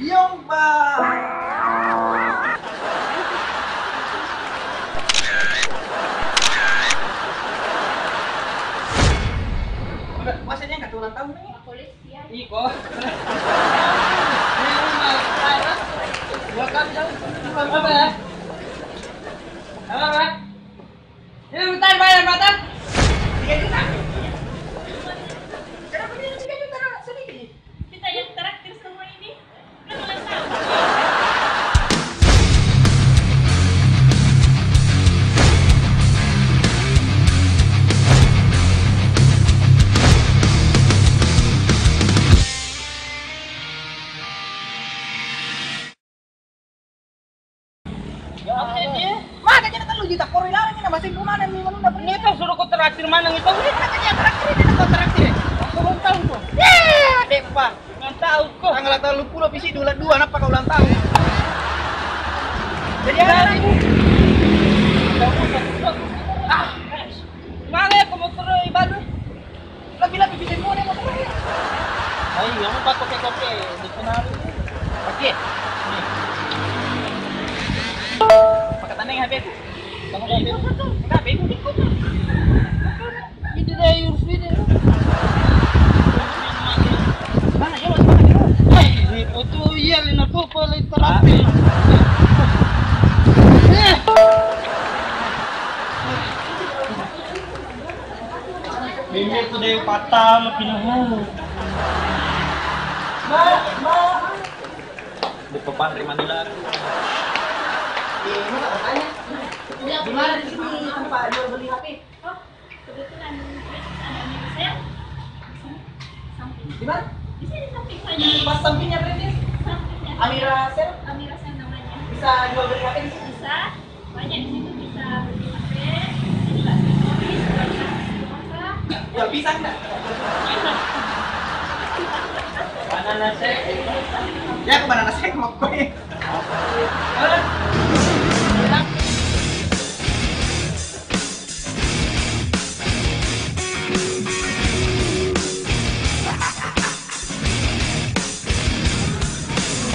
Yomba. Masanya nggak ulang tahun nih? Polisi ya. Iko. Dua kali jauh. Apa ya? Apa? Ini bentar bayar batang. 3 juta. Kenapa dia 3 juta sedikit? Kita yang traktir semua ini kan ulang tahun. Mana jadi lu juta kori larang ini masih gimana nih mana dapat Ini tuh suruh kau traktir mana itu? ini kan yang terakhir ini kau terakhir. Aku belum tahu tuh. Ya, Depa. Nggak tahu kok. Tanggal 30 visi 22 apa kau ulang tahun? Jadi ada ibu. Ah, mana ya kamu terus ibadah? Lebih bisa mau deh motor. Ayo, kamu pakai kopi di sana. Pakai. Pakai taneng HP ku. Kamu kopi. HP ku ikut. Itu deh urus video. Mana ya mana ya? Itu iya lina tuh paling terapi. Ini tuh deh patah lebih nunggu. Di papan dari Manila. Ini enggak bertanya. Di mana di sini tempat jual beli HP? Oh, kebetulan ada Mirasel. Samping. Di mana? Di sini samping saja. Pas sampingnya berarti Sampingnya. Amira Sel Mirasel namanya. bisa jual beli HP di sini. Bisa banyak di situ bisa beli HP. Juga kopi, bisa. Jual pisang enggak? Banana shake. Ya ke banana shake mau kue.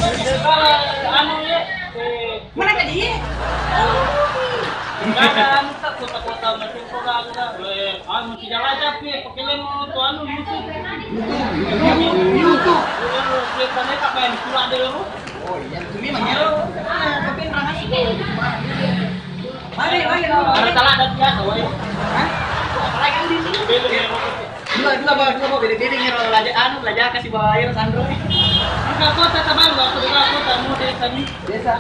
Anu ya, Mana tadi? ada anu tak kota-kota macam orang ada. Anu tidak aja pakai lemon tu anu YouTube. YouTube. Kita ni tak main pula ada lu. Oh iya, ini mah ya. Tapi rangas itu. Mari. Ada salah ada biasa woi. Hah? Apalagi di sini. Dua bawa beda-beda nih belajar kasih bawa air Sandro. Enggak kota tabang waktu di kota mau dari tadi. Desa.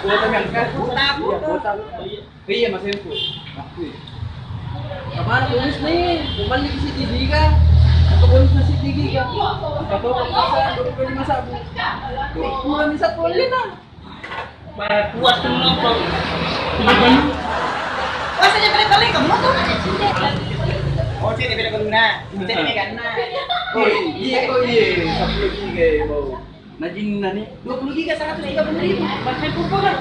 Kota kan. Kota. Iya Mas Empu. Kapan bonus nih? Kembali ke City Giga. Atau bonus ke City Giga. Atau pasar 25 sabu. Kurang bisa boleh nah. Puas semua kok. Rasanya beda kali kamu tuh. Oh, sini beda guna. Sini kan. Oh iya, 10 giga mau. Najin nani? 20 giga 130.000. Macam pupuk kan?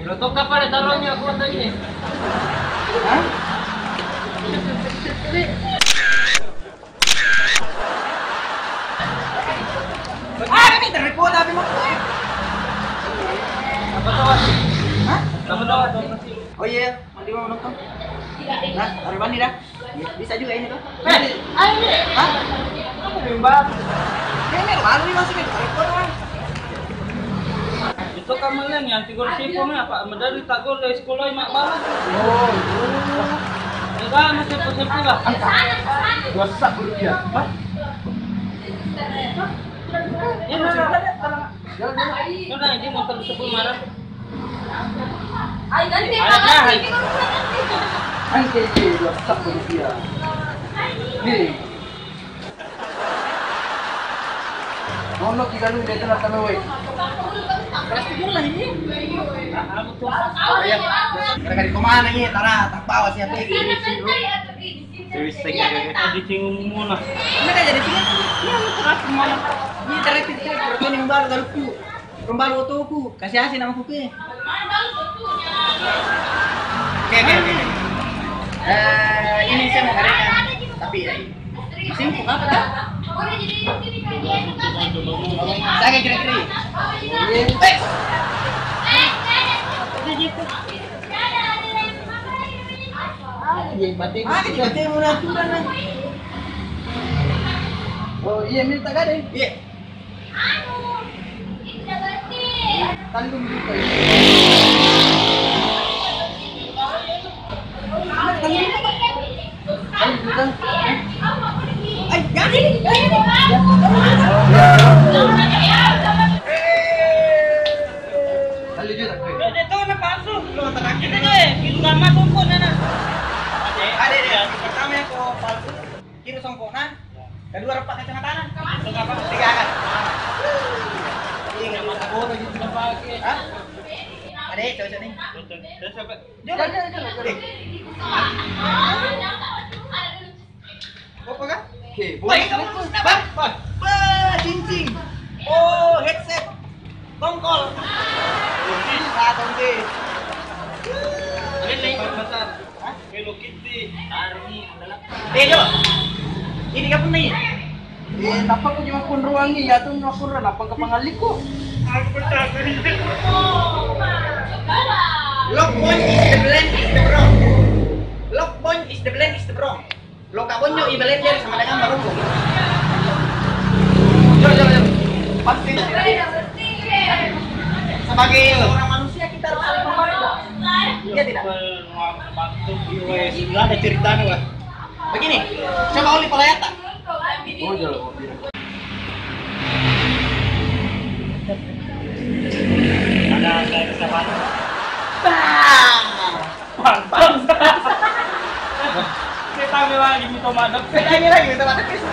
Kalau tu kapan ada taruhnya aku tadi ni. Hah? Ini terrecord tapi mau kue. Apa tu? Hah? Kamu tahu tu? Oh iya, mandi mau nonton. Nah, harus mandi dah. Bisa juga ini tuh. Ayo. Hah? Kamu bimbang. Ini lalu nih masih terrecord lah. Itu kamu yang tidur sipong apa? Medali takut dari sekolah mak balas. Oh, Enggak, masih pusing lah. dua sak rupiah. Hah? Ya, sudah ini motor sebelum marah. Ay, ganti Ay. Angke dua sak rupiah. Nih. Mono kita lu dia telah tahu weh. Kelas tiga lah ini. Aku tuh. Ya. Mereka di kemana ini? Tara, tak bawa siapa ini? Service tinggal. Di singgung muna. Mereka jadi sini. Iya, terus kemana? Ini cari titik berkini baru garuku. Kembali otoku. Kasih asin nama kuku. Oke. Ini saya mau karakan. Tapi ya. Simpuk apa dah? Saya kira-kira. Iya, mau naturan lah. Oh iya, minta gade. Iya. Tanggung juga. Ay, gade. Lalu juga. Ito na pasok. Ito nyo eh. Ilama tungkol na na. Ada deh. Pertama yang ko palsu, kiri songkonan. Kedua repak kacamata. Tiga kan. Iya, nggak mata bodoh gitu pakai. Hah? Ada cocok nih. Jangan. Apa kan? Oke, boleh. Bang. Cincin. Oh, headset. Tongkol. Tongkol. Ini besar. Hello Kitty. Bejo. Ini ka pun nih. Napang ko yung akong ruwangi, yato yung akong napang kapangalik ko. Lockbone is the blend is the wrong. Lockbone is the blend is the wrong. Lokabon nyo i-blender sama dengan marunong. Yo. Pasti. Sebagai orang manusia kita harus saling membantu. Iya tidak? Sudah ada ceritanya lah. Begini, coba Oli Palayata. Oh, jalan. Ada saya kesalahan. Bang. Kita memang di Tomadok. Lagi kita mana kes.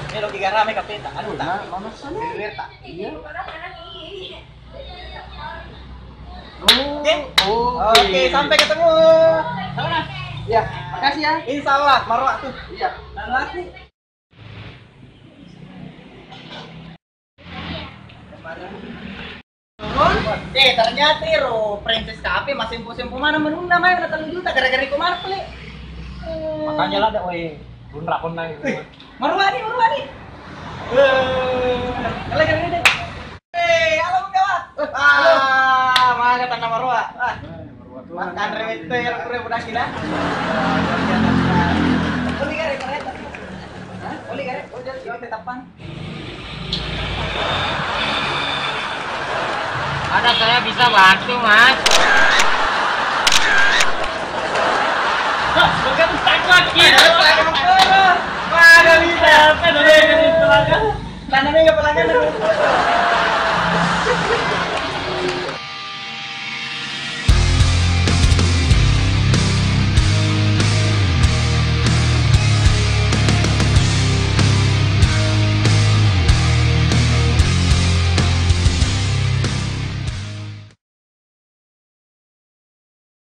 Ini lo tiga rame kapita. Anu tak? Mana sana? Berta. Iya. Oke. Oke, sampai ketemu. Sana. Ya, makasih ya. Insya Allah, marwah tuh. Iya. Laku. Ternyata Ro Princess Cafe masih sempo mana menunda main 3 juta gara-gara di kemana pelik. Makanya lah ada weh. Bunrak pun nang. Marwah nih. Kalau gini deh. Halo kawan. Mana kata nama Marwah? Makan rewet yang kurang udah kira. Oli gare kereta. Hah? Oli gare. Oh jadi tetapan. Ada saya bisa bantu mas. Bukan tak lagi.